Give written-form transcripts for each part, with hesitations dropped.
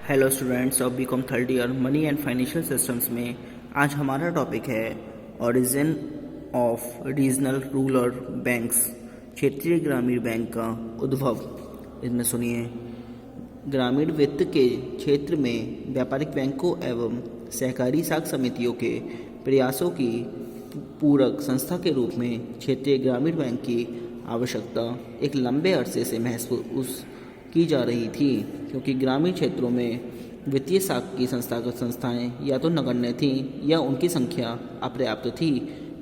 Hello students of BCom third year money and financial systems में आज हमारा topic है origin of regional rural banks, क्षेत्रीय ग्रामीण बैंक का उद्भव। इसमें सुनिए, ग्रामीण वित्त के क्षेत्र में व्यापारिक बैंकों एवं सहकारी साख समितियों के प्रयासों की पूरक संस्था के रूप में क्षेत्रीय ग्रामीण बैंक की आवश्यकता एक लंबे अरसे से महसूस की जा रही थी, क्योंकि ग्रामीण क्षेत्रों में वित्तीय साख की संस्थागत संस्थाएं या तो नगण्य थीं या उनकी संख्या अपर्याप्त थी।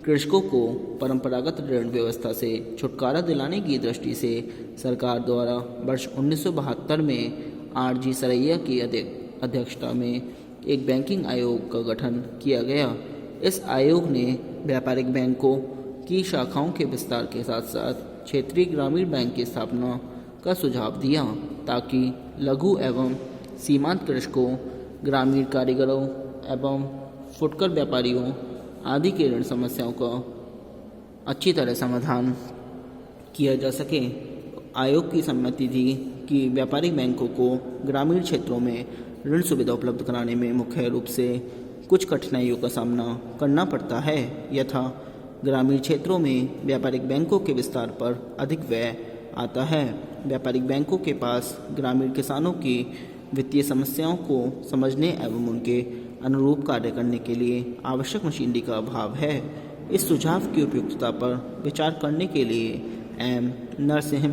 कृषकों को परंपरागत ऋण व्यवस्था से छुटकारा दिलाने की दृष्टि से सरकार द्वारा वर्ष 1972 में आर.जी. सरैया की अध्यक्षता में एक बैंकिंग आयोग का गठन किया गया। इस आयोग ने व्यापारिक बैंकों की शाखाओं के विस्तार के साथ साथ क्षेत्रीय ग्रामीण बैंक की स्थापना का सुझाव दिया, ताकि लघु एवं सीमांत कृषकों, ग्रामीण कारीगरों एवं फुटकर व्यापारियों आदि के ऋण समस्याओं का अच्छी तरह समाधान किया जा सके। आयोग की सहमति थी कि व्यापारिक बैंकों को ग्रामीण क्षेत्रों में ऋण सुविधा उपलब्ध कराने में मुख्य रूप से कुछ कठिनाइयों का सामना करना पड़ता है। यथा ग्रामीण क्षेत्रों में व्यापारिक बैंकों के विस्तार पर अधिक व्यय आता है। व्यापारिक बैंकों के पास ग्रामीण किसानों की वित्तीय समस्याओं को समझने एवं उनके अनुरूप कार्य करने के लिए आवश्यक मशीनरी का अभाव है। इस सुझाव की उपयुक्तता पर विचार करने के लिए एम. नरसिम्हा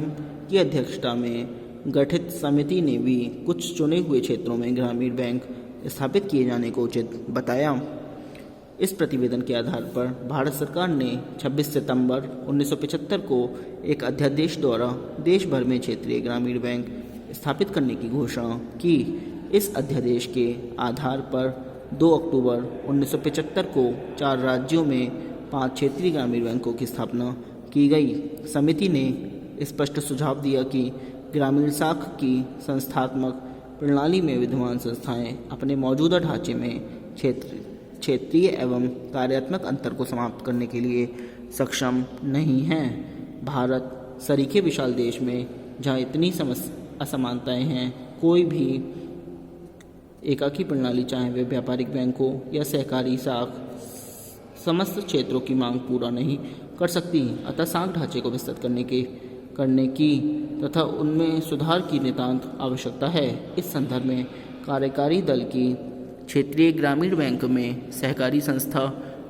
की अध्यक्षता में गठित समिति ने भी कुछ चुने हुए क्षेत्रों में ग्रामीण बैंक स्थापित किए जाने को उचित बताया। इस प्रतिवेदन के आधार पर भारत सरकार ने 26 सितंबर 1975 को एक अध्यादेश द्वारा देश भर में क्षेत्रीय ग्रामीण बैंक स्थापित करने की घोषणा की। इस अध्यादेश के आधार पर 2 अक्टूबर 1975 को 4 राज्यों में 5 क्षेत्रीय ग्रामीण बैंकों की स्थापना की गई। समिति ने स्पष्ट सुझाव दिया कि ग्रामीण शाखा की संस्थात्मक प्रणाली में विद्यमान संस्थाएं अपने मौजूदा ढांचे में क्षेत्रीय एवं कार्यात्मक अंतर को समाप्त करने के लिए सक्षम नहीं हैं। भारत सरीखे विशाल देश में जहाँ इतनी असमानताएं हैं, कोई भी एकाकी प्रणाली, चाहे वे व्यापारिक बैंकों या सहकारी शाख, समस्त क्षेत्रों की मांग पूरा नहीं कर सकती। अतः शाख ढांचे को विस्तृत करने की तथा उनमें सुधार की नितांत आवश्यकता है। इस संदर्भ में कार्यकारी दल की क्षेत्रीय ग्रामीण बैंक में सहकारी संस्था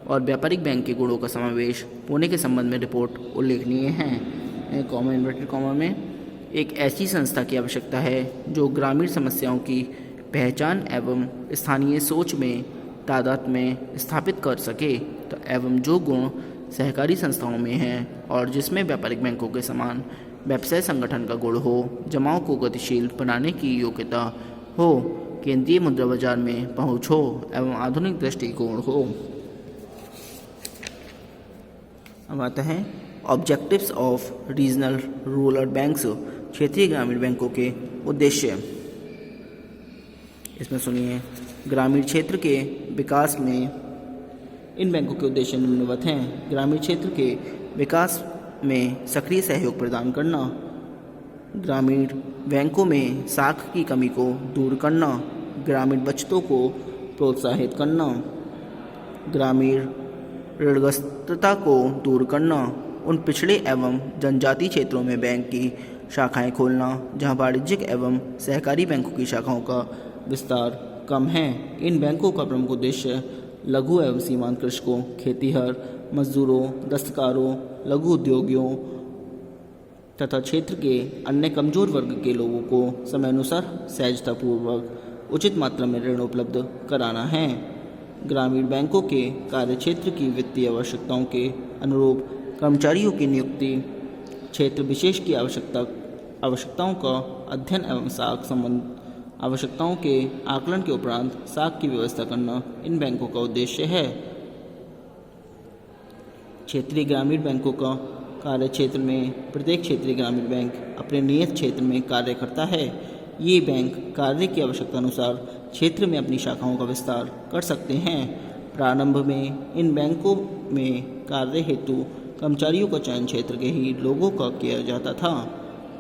और व्यापारिक बैंक के गुणों का समावेश होने के संबंध में रिपोर्ट उल्लेखनीय है। कॉमा इन्वर्टेड कॉमा में एक ऐसी संस्था की आवश्यकता है जो ग्रामीण समस्याओं की पहचान एवं स्थानीय सोच में तादाद में स्थापित कर सके एवं जो गुण सहकारी संस्थाओं में हैं और जिसमें व्यापारिक बैंकों के समान व्यवसाय संगठन का गुण हो, जमाओं को गतिशील बनाने की योग्यता हो, केंद्रीय मुद्रा बाजार में पहुंच हो एवं आधुनिक दृष्टिकोण हो। अब आता है objectives of regional rural banks, क्षेत्रीय ग्रामीण बैंकों के उद्देश्य। इसमें सुनिए, ग्रामीण क्षेत्र के विकास में इन बैंकों के उद्देश्य निम्नवत हैं। ग्रामीण क्षेत्र के विकास में सक्रिय सहयोग प्रदान करना, ग्रामीण बैंकों में साख की कमी को दूर करना, ग्रामीण बचतों को प्रोत्साहित करना, ग्रामीण ऋणग्रस्तता को दूर करना, उन पिछड़े एवं जनजातीय क्षेत्रों में बैंक की शाखाएं खोलना जहां वाणिज्यिक एवं सहकारी बैंकों की शाखाओं का विस्तार कम है। इन बैंकों का प्रमुख उद्देश्य लघु एवं सीमांत कृषकों, खेतीहर मजदूरों, दस्तकारों, लघु उद्योगियों तथा क्षेत्र के अन्य कमजोर वर्ग के लोगों को समयानुसार सहजतापूर्वक उचित मात्रा में ऋण उपलब्ध कराना है। ग्रामीण बैंकों के कार्यक्षेत्र की वित्तीय आवश्यकताओं के अनुरूप कर्मचारियों की नियुक्ति, क्षेत्र विशेष की आवश्यकताओं का अध्ययन एवं साख संबंध आवश्यकताओं के आकलन के उपरांत साख की व्यवस्था करना इन बैंकों का उद्देश्य है। क्षेत्रीय ग्रामीण बैंकों का कार्य क्षेत्र में प्रत्येक क्षेत्रीय ग्रामीण बैंक अपने नियत क्षेत्र में कार्य करता है। ये बैंक कार्य की आवश्यकता अनुसार क्षेत्र में अपनी शाखाओं का विस्तार कर सकते हैं। प्रारंभ में इन बैंकों में कार्य हेतु कर्मचारियों का चयन क्षेत्र के ही लोगों का किया जाता था,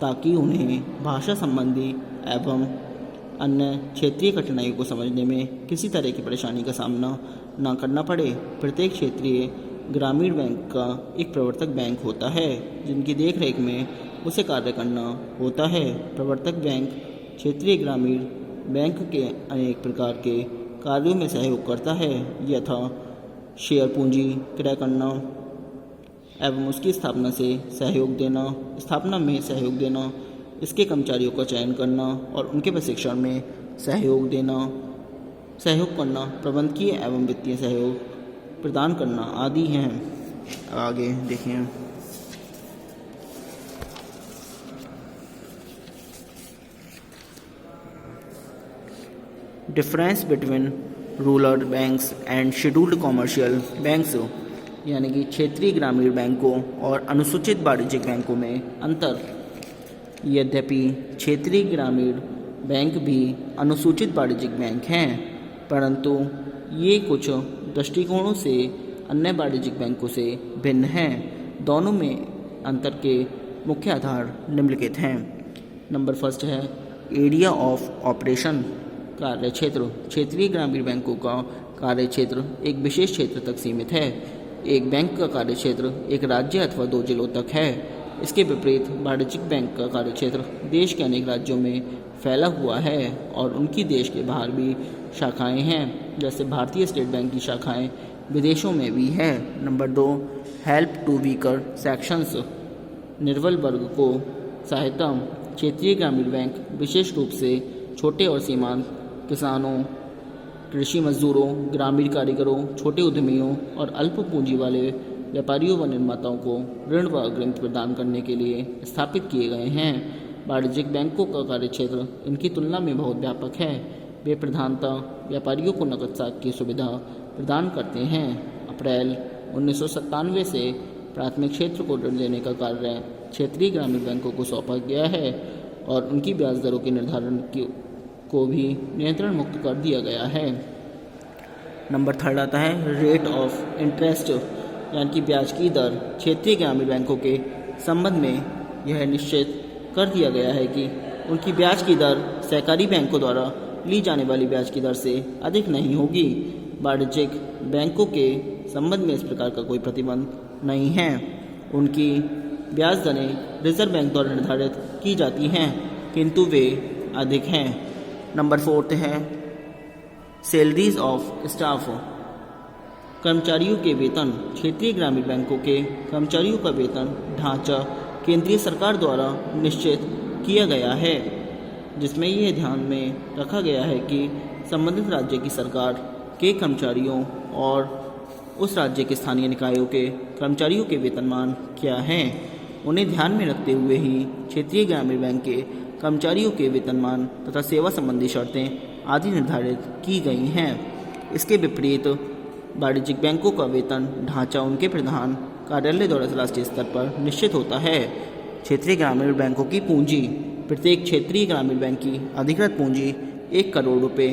ताकि उन्हें भाषा संबंधी एवं अन्य क्षेत्रीय कठिनाइयों को समझने में किसी तरह की परेशानी का सामना न करना पड़े। प्रत्येक क्षेत्रीय ग्रामीण बैंक का एक प्रवर्तक बैंक होता है जिनकी देखरेख में उसे कार्य करना होता है। प्रवर्तक बैंक क्षेत्रीय ग्रामीण बैंक के अनेक प्रकार के कार्यों में सहयोग करता है, यथा शेयर पूंजी क्रय करना एवं उसकी स्थापना में सहयोग देना, इसके कर्मचारियों का चयन करना और उनके प्रशिक्षण में सहयोग करना, प्रबंधकीय एवं वित्तीय सहयोग प्रदान करना आदि हैं। आगे देखें। Difference between rural banks and scheduled commercial banks, यानी कि क्षेत्रीय ग्रामीण बैंकों और अनुसूचित वाणिज्यिक बैंकों में अंतर। यद्यपि क्षेत्रीय ग्रामीण बैंक भी अनुसूचित वाणिज्यिक बैंक हैं, परंतु ये कुछ दृष्टिकोणों से अन्य वाणिज्यिक बैंकों से भिन्न हैं। दोनों में अंतर के मुख्य आधार निम्नलिखित हैं। नंबर फर्स्ट है एरिया ऑफ ऑपरेशन, कार्य क्षेत्र। क्षेत्रीय ग्रामीण बैंकों का कार्य क्षेत्र एक विशेष क्षेत्र तक सीमित है। एक बैंक का कार्य क्षेत्र एक राज्य अथवा 2 जिलों तक है। इसके विपरीत वाणिज्यिक बैंक का कार्य क्षेत्र देश के अनेक राज्यों में फैला हुआ है और उनकी देश के बाहर भी शाखाएं हैं, जैसे भारतीय स्टेट बैंक की शाखाएं विदेशों में भी हैं। Number 2 help to weaker sections, निर्बल वर्ग को सहायता। क्षेत्रीय ग्रामीण बैंक विशेष रूप से छोटे और सीमांत किसानों, कृषि मजदूरों, ग्रामीण कारीगरों, छोटे उद्यमियों और अल्प पूंजी वाले व्यापारियों व निर्माताओं को ऋण व अग्रिम प्रदान करने के लिए स्थापित किए गए हैं। वाणिज्यिक बैंकों का कार्यक्षेत्र इनकी तुलना में बहुत व्यापक है। वे प्रधानतः व्यापारियों को नकद साख की सुविधा प्रदान करते हैं। अप्रैल 1997 से प्राथमिक क्षेत्र को ऋण देने का कार्य क्षेत्रीय ग्रामीण बैंकों को सौंपा गया है और उनकी ब्याज दरों के निर्धारण को भी नियंत्रण मुक्त कर दिया गया है। नंबर 3 आता है रेट ऑफ इंटरेस्ट, यानी कि ब्याज की दर। क्षेत्रीय ग्रामीण बैंकों के संबंध में यह निश्चित कर दिया गया है कि उनकी ब्याज की दर सहकारी बैंकों द्वारा ली जाने वाली ब्याज की दर से अधिक नहीं होगी। वाणिज्यिक बैंकों के संबंध में इस प्रकार का कोई प्रतिबंध नहीं है। उनकी ब्याज दरें रिजर्व बैंक द्वारा निर्धारित की जाती हैं, किंतु वे अधिक हैं। नंबर 4 है सैलरीज ऑफ स्टाफ, कर्मचारियों के वेतन। क्षेत्रीय ग्रामीण बैंकों के कर्मचारियों का वेतन ढांचा केंद्रीय सरकार द्वारा निश्चित किया गया है, जिसमें यह ध्यान में रखा गया है कि संबंधित राज्य की सरकार के कर्मचारियों और उस राज्य के स्थानीय निकायों के कर्मचारियों के वेतनमान क्या हैं, उन्हें ध्यान में रखते हुए ही क्षेत्रीय ग्रामीण बैंक के कर्मचारियों के वेतनमान तथा सेवा संबंधी शर्तें आदि निर्धारित की गई हैं। इसके विपरीत वाणिज्यिक बैंकों का वेतन ढांचा उनके प्रधान कार्यालय द्वारा राष्ट्रीय स्तर पर निश्चित होता है। क्षेत्रीय ग्रामीण बैंकों की पूंजी। प्रत्येक क्षेत्रीय ग्रामीण बैंक की अधिकृत पूंजी 1 करोड़ रुपये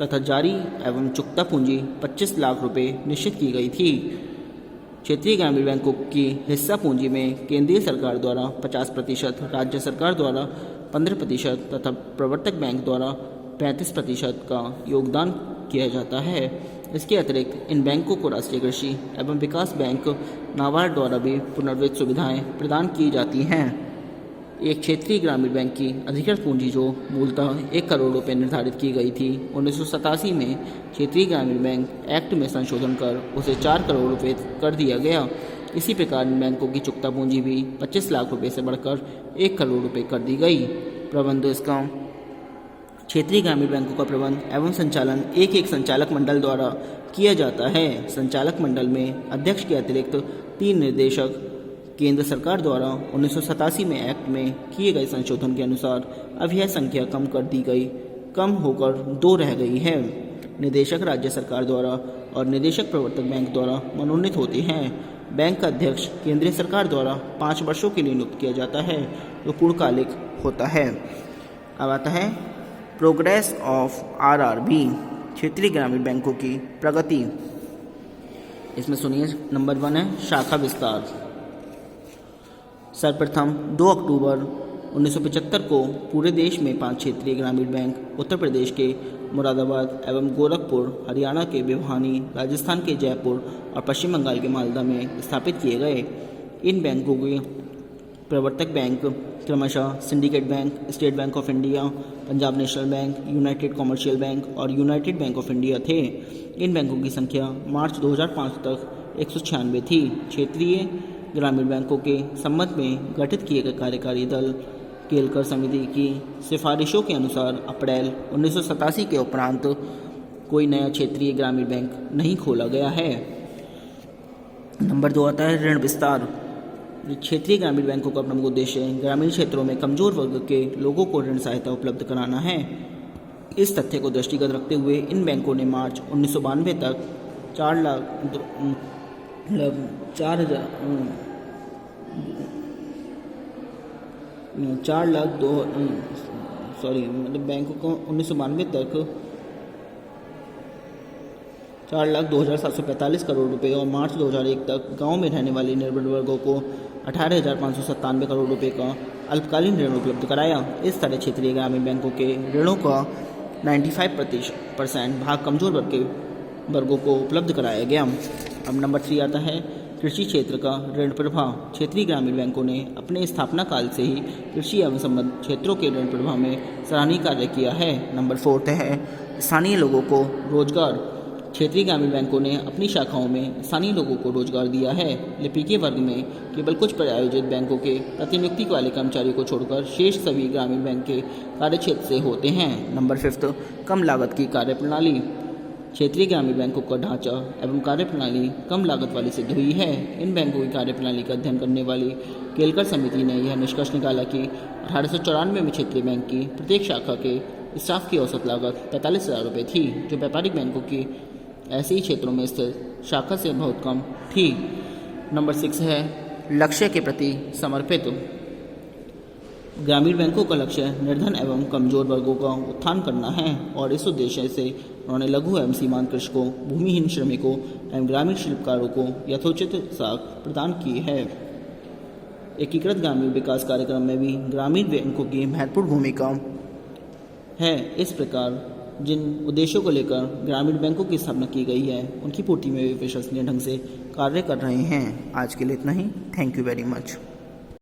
तथा जारी एवं चुकता पूंजी 25 लाख रुपये निश्चित की गई थी। क्षेत्रीय ग्रामीण बैंकों की हिस्सा पूंजी में केंद्रीय सरकार द्वारा 50%, राज्य सरकार द्वारा 15% तथा प्रवर्तक बैंक द्वारा 35% का योगदान किया जाता है। इसके अतिरिक्त इन बैंकों को राष्ट्रीय कृषि एवं विकास बैंक नाबार्ड द्वारा भी पुनर्वित्त सुविधाएं प्रदान की जाती हैं। एक क्षेत्रीय ग्रामीण बैंक की अधिकृत पूंजी जो मूलतः 1 करोड़ रुपये निर्धारित की गई थी, 1987 में क्षेत्रीय ग्रामीण बैंक एक्ट में संशोधन कर उसे 4 करोड़ रुपये कर दिया गया। इसी प्रकार इन बैंकों की चुकता पूंजी भी 25 लाख रुपये से बढ़कर 1 करोड़ रुपये कर दी गई। प्रबंध इसका क्षेत्रीय ग्रामीण बैंकों का प्रबंध एवं संचालन एक संचालक मंडल द्वारा किया जाता है। संचालक मंडल में अध्यक्ष के अतिरिक्त 3 निर्देशक केंद्र सरकार द्वारा 1987 में एक्ट में किए गए संशोधन के अनुसार अब यह संख्या कम होकर 2 रह गई है। निदेशक राज्य सरकार द्वारा और निदेशक प्रवर्तक बैंक द्वारा मनोनीत होते हैं। बैंक का अध्यक्ष केंद्रीय सरकार द्वारा 5 वर्षों के लिए नियुक्त किया जाता है, जो पूर्णकालिक होता है। अब आता है प्रोग्रेस ऑफ आरआरबी, क्षेत्रीय ग्रामीण बैंकों की प्रगति। इसमें सुनिए, नंबर 1 है शाखा विस्तार। सर्वप्रथम 2 अक्टूबर 1975 को पूरे देश में 5 क्षेत्रीय ग्रामीण बैंक उत्तर प्रदेश के मुरादाबाद एवं गोरखपुर, हरियाणा के भिवानी, राजस्थान के जयपुर और पश्चिम बंगाल के मालदा में स्थापित किए गए। इन बैंकों के प्रवर्तक बैंक क्रमशः syndicate bank, state bank of India, Punjab national bank, United commercial bank और यूनाइटेड बैंक ऑफ इंडिया थे। इन बैंकों की संख्या मार्च 2005 तक 196 थी। क्षेत्रीय ग्रामीण बैंकों के संबंध में गठित किए गए कार्यकारी दल केलकर समिति की सिफारिशों के अनुसार अप्रैल 1987 के उपरांत कोई नया क्षेत्रीय ग्रामीण बैंक नहीं खोला गया है। नंबर 2 आता है ऋण विस्तार। क्षेत्रीय ग्रामीण बैंकों का प्रमुख उद्देश्य ग्रामीण क्षेत्रों में कमजोर वर्ग के लोगों को ऋण सहायता उपलब्ध कराना है। इस तथ्य को दृष्टिगत रखते हुए इन बैंकों ने मार्च 1992 तक 4,02,745 करोड़ रुपए और मार्च 2001 तक गांव में रहने वाले निर्भर वर्गों को 18,597 करोड़ रुपए का अल्पकालीन ऋण उपलब्ध कराया। इस तरह क्षेत्रीय ग्रामीण बैंकों के ऋणों का 95% भाग कमजोर वर्गों को उपलब्ध कराया गया। अब नंबर 3 आता है कृषि क्षेत्र का ऋण प्रवाह। क्षेत्रीय ग्रामीण बैंकों ने अपने स्थापना काल से ही कृषि एवं संबद्ध क्षेत्रों के ऋण प्रवाह में सराहनीय कार्य किया है। नंबर 4 है स्थानीय लोगों को रोजगार। क्षेत्रीय ग्रामीण बैंकों ने अपनी शाखाओं में स्थानीय लोगों को रोजगार दिया है। लिपिकीय वर्ग में केवल कुछ प्रायोजित बैंकों के प्रतिनियुक्ति वाले कर्मचारियों को छोड़कर शेष सभी ग्रामीण बैंक के कार्यक्षेत्र से होते हैं। नंबर 5 कम लागत की कार्यप्रणाली। क्षेत्रीय ग्रामीण बैंकों का ढांचा एवं कार्यप्रणाली कम लागत वाली सिद्ध हुई है। इन बैंकों की कार्यप्रणाली का अध्ययन करने वाली केलकर समिति ने यह निष्कर्ष निकाला कि 1894 में क्षेत्रीय बैंक की प्रत्येक शाखा के स्टाफ की औसत लागत 45,000 रुपये थी, जो व्यापारिक बैंकों की ऐसे ही क्षेत्रों में स्थित शाखा से बहुत कम थी। नंबर 6 है लक्ष्य के प्रति समर्पित। ग्रामीण बैंकों का लक्ष्य निर्धन एवं कमजोर वर्गों का उत्थान करना है और इस उद्देश्य से उन्होंने लघु एवं सीमांत कृषकों, भूमिहीन श्रमिकों एवं ग्रामीण शिल्पकारों को यथोचित साख प्रदान की है। एकीकृत ग्रामीण विकास कार्यक्रम में भी ग्रामीण बैंकों की महत्वपूर्ण भूमिका है। इस प्रकार जिन उद्देश्यों को लेकर ग्रामीण बैंकों की स्थापना की गई है, उनकी पूर्ति में भी विश्वसनीय ढंग से कार्य कर रहे हैं। आज के लिए इतना ही। Thank you very much.